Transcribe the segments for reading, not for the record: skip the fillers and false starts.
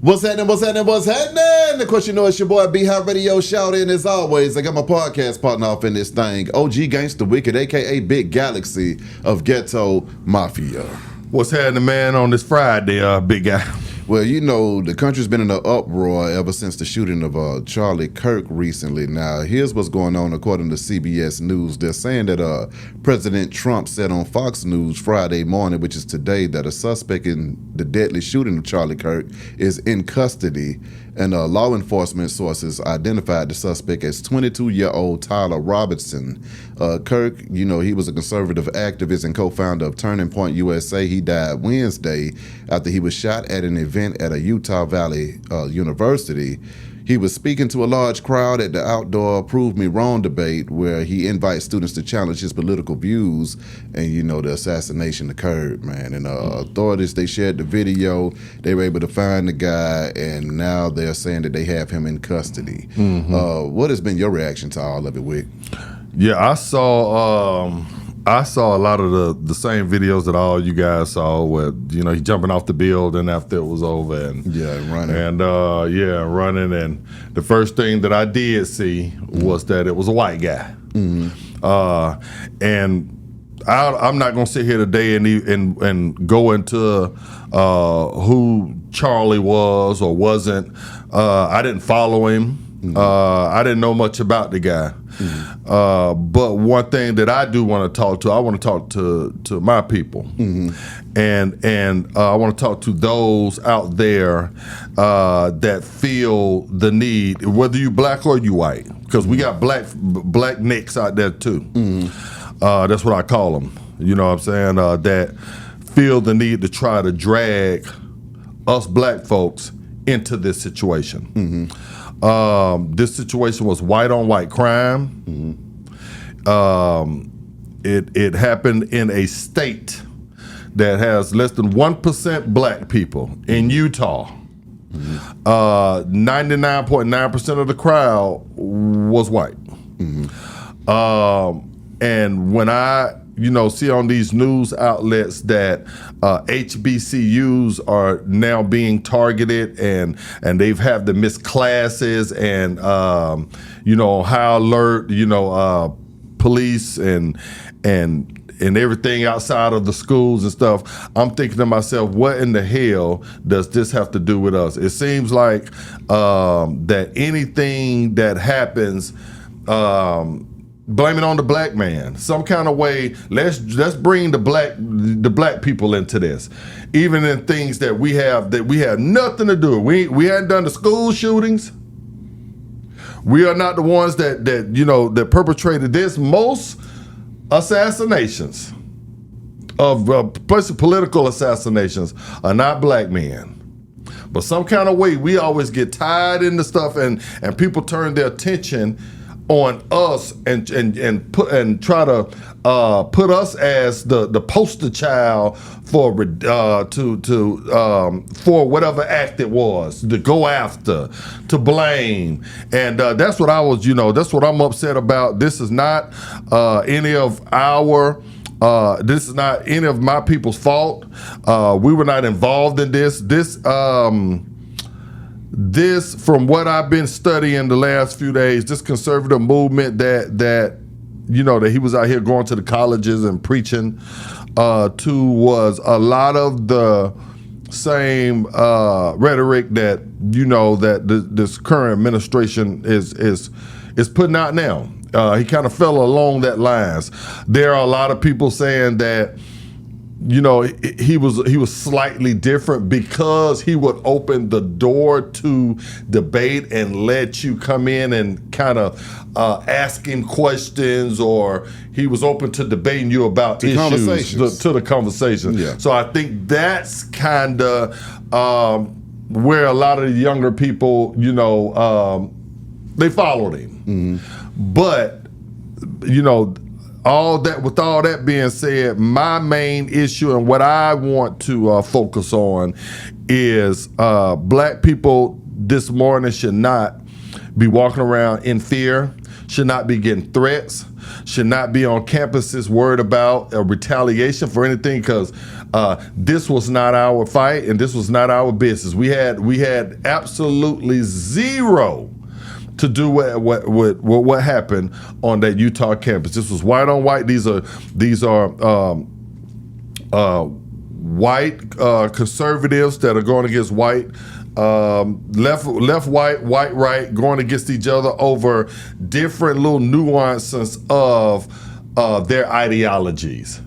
What's happening? What's happening? What's happening? Of course, you know it's your boy B Hot Radio. Shout in as always. I got my podcast partner off in this thing, OG Gangsta Wicked, aka Big Galaxy of Ghetto Mafia. What's happening, man, on this Friday, big guy? Well, you know, the country's been in an uproar ever since the shooting of Charlie Kirk recently. Now, here's what's going on according to CBS News. They're saying that President Trump said on Fox News Friday morning, which is today, that a suspect in the deadly shooting of Charlie Kirk is in custody. And law enforcement sources identified the suspect as 22-year-old Tyler Robinson. Kirk, you know, he was a conservative activist and co-founder of Turning Point USA. He died Wednesday after he was shot at an event at a Utah Valley University. He was speaking to a large crowd at the outdoor Prove Me Wrong debate where he invites students to challenge his political views, and you know, the assassination occurred, man. And authorities, they shared the video, they were able to find the guy, and now they're saying that they have him in custody. What has been your reaction to all of it, Wick? Yeah, I saw a lot of the same videos that all you guys saw, where you know, he jumping off the building after it was over, and running, and running. And the first thing that I did see was that it was a white guy. And I'm not gonna sit here today and go into who Charlie was or wasn't. I didn't follow him. I didn't know much about the guy. But one thing that I do want to talk to, I want to talk to my people, and I want to talk to those out there that feel the need, whether you black or you white, because we got black nicks out there too. That's what I call them. You know what I'm saying? That feel the need to try to drag us black folks into this situation. This situation was white on white crime. It happened in a state that has less than 1% black people in Utah. 99.9% of the crowd was white. And when I see on these news outlets that HBCUs are now being targeted, and they've had to miss classes, and high alert, police and everything outside of the schools and stuff, I'm thinking to myself, what in the hell does this have to do with us? It seems like that anything that happens, blame it on the black man. Some kind of way, let's bring the black people into this. Even in things that we have nothing to do with. We hadn't done the school shootings. We are not the ones that perpetrated this. Most assassinations of political assassinations are not black men. But some kind of way we always get tied into stuff, and people turn their attention on us and try to put us as the poster child for whatever act it was, to go after, to blame, and that's what that's what I'm upset about. This is not any of this is not any of my people's fault. We were not involved in this. This, from what I've been studying the last few days, this conservative movement that he was out here going to the colleges and preaching to, was a lot of the same rhetoric that this current administration is putting out now. He kind of fell along that lines. There are a lot of people saying that he was slightly different because he would open the door to debate and let you come in and kind of ask him questions, or he was open to debating you about issues, to the conversation. Yeah. So I think that's kind of where a lot of the younger people, they followed him. But with all that being said, my main issue and what I want to focus on is black people this morning should not be walking around in fear. should not be getting threats, should not be on campuses worried about a retaliation for anything, because this was not our fight and this was not our business. We had absolutely zero to do what happened on that Utah campus. This was white on white. These are white conservatives that are going against white, left white right, going against each other over different little nuances of their ideologies,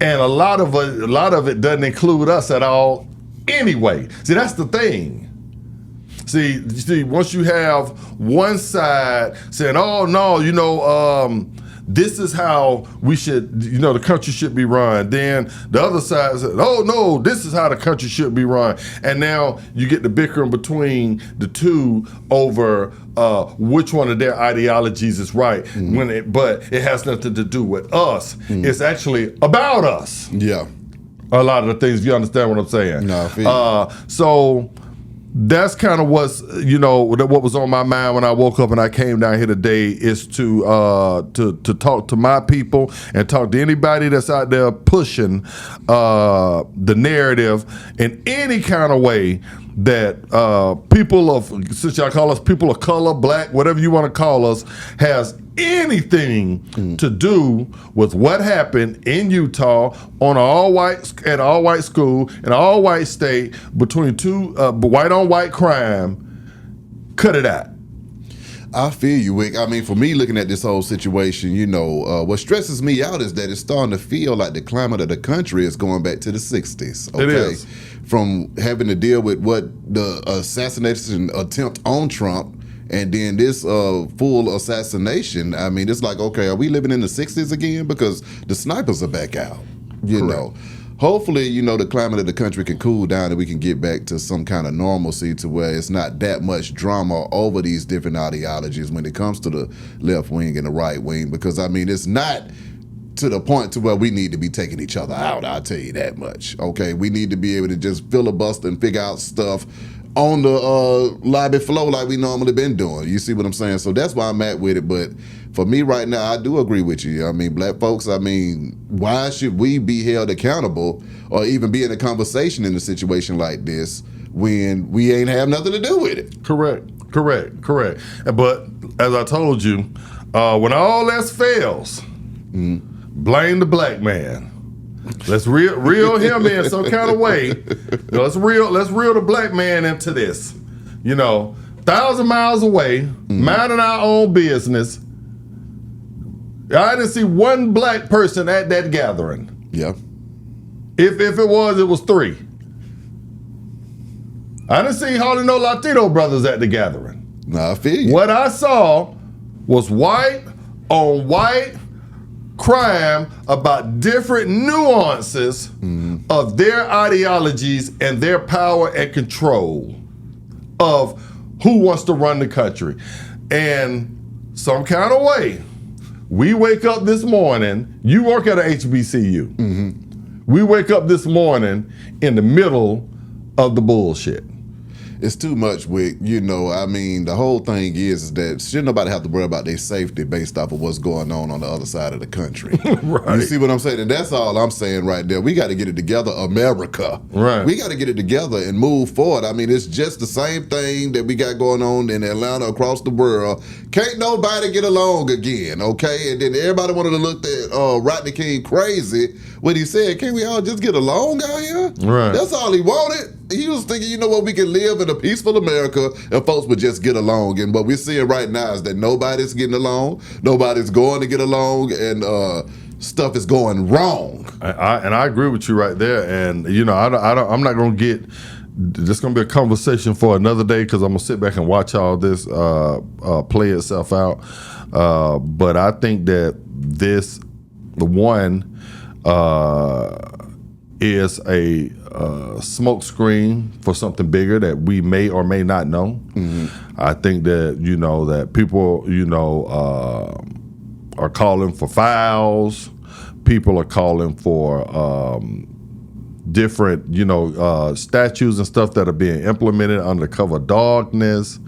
and a lot of it doesn't include us at all anyway. See, that's the thing. See, once you have one side saying, "Oh no, this is how we should, the country should be run," then the other side says, "Oh no, this is how the country should be run," and now you get the bickering between the two over which one of their ideologies is right. But it has nothing to do with us. It's actually about us. Yeah, a lot of the things. You understand what I'm saying? No, I feel so. That's kind of what was on my mind when I woke up and I came down here today, is to talk to my people and talk to anybody that's out there pushing the narrative in any kind of way that people of, since y'all call us people of color, black, whatever you want to call us, has anything to do with what happened in Utah on an all-white school, in an all-white state, between two white-on-white crime. Cut it out. I feel you, Wick. I mean, for me, looking at this whole situation, what stresses me out is that it's starting to feel like the climate of the country is going back to the 60s. Okay? It is. From having to deal with what the assassination attempt on Trump, and then this full assassination. I mean, it's like, okay, are we living in the 60s again? Because the snipers are back out, you know. Hopefully, the climate of the country can cool down and we can get back to some kind of normalcy to where it's not that much drama over these different ideologies when it comes to the left wing and the right wing. Because, I mean, it's not to the point to where we need to be taking each other out, I'll tell you that much, okay? We need to be able to just filibuster and figure out stuff on the lobby flow like we normally been doing. You see what I'm saying? So that's why I'm at with it. But for me right now, I do agree with you. I mean, black folks, why should we be held accountable or even be in a conversation in a situation like this when we ain't have nothing to do with it? Correct. But as I told you, when all else fails, blame the black man. Let's reel him in some kind of way. Let's reel the black man into this. 1,000 miles away, minding our own business. I didn't see one black person at that gathering. Yeah. If it was 3. I didn't see hardly no Latino brothers at the gathering. Nah, I feel you. What I saw was white on white crime about different nuances of their ideologies and their power and control of who wants to run the country. And some kind of way, we wake up this morning, you work at a HBCU. We wake up this morning in the middle of the bullshit. It's too much, Wick. The whole thing is that shouldn't nobody have to worry about their safety based off of what's going on the other side of the country. Right. You see what I'm saying? And that's all I'm saying right there. We got to get it together, America. Right. We got to get it together and move forward. I mean, it's just the same thing that we got going on in Atlanta, across the world. Can't nobody get along again, okay? And then everybody wanted to look at Rodney King crazy when he said, can't we all just get along out here? Right. That's all he wanted. He was thinking, we can live in a peaceful America and folks would just get along. And what we're seeing right now is that nobody's getting along, nobody's going to get along, and stuff is going wrong. I agree with you right there. And I'm not going to get. This is going to be a conversation for another day because I'm going to sit back and watch all this play itself out. But I think that the one is a smoke screen for something bigger that we may or may not know. I think that that people are calling for fouls. People are calling for different statutes and stuff that are being implemented under cover of darkness.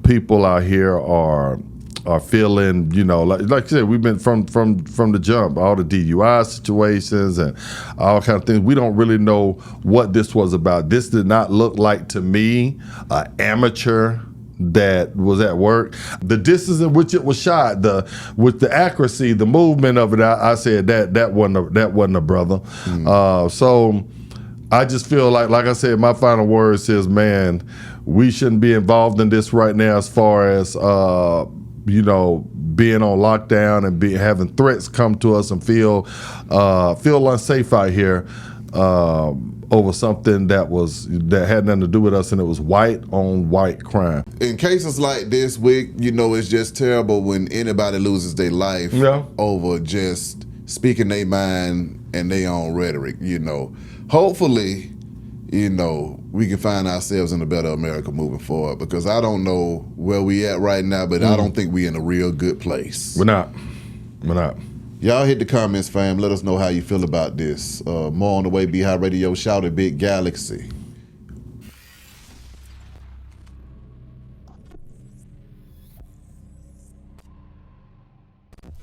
People out here are are feeling, like you said, we've been from the jump, all the DUI situations and all kind of things. We don't really know what this was about. This did not look like, to me, an amateur that was at work. The distance in which it was shot, with the accuracy, the movement of it, I said that wasn't a brother. So I just feel like I said, my final words is, man, we shouldn't be involved in this right now as far as being on lockdown and having threats come to us and feel unsafe out here over something that had nothing to do with us, and it was white on white crime. In cases like this, it's just terrible when anybody loses their life over just speaking their mind and their own rhetoric. Hopefully, we can find ourselves in a better America moving forward, because I don't know where we at right now, but I don't think we're in a real good place. We're not. Y'all hit the comments, fam. Let us know how you feel about this. More on the way. Be High Radio. Shout at Big Galaxy.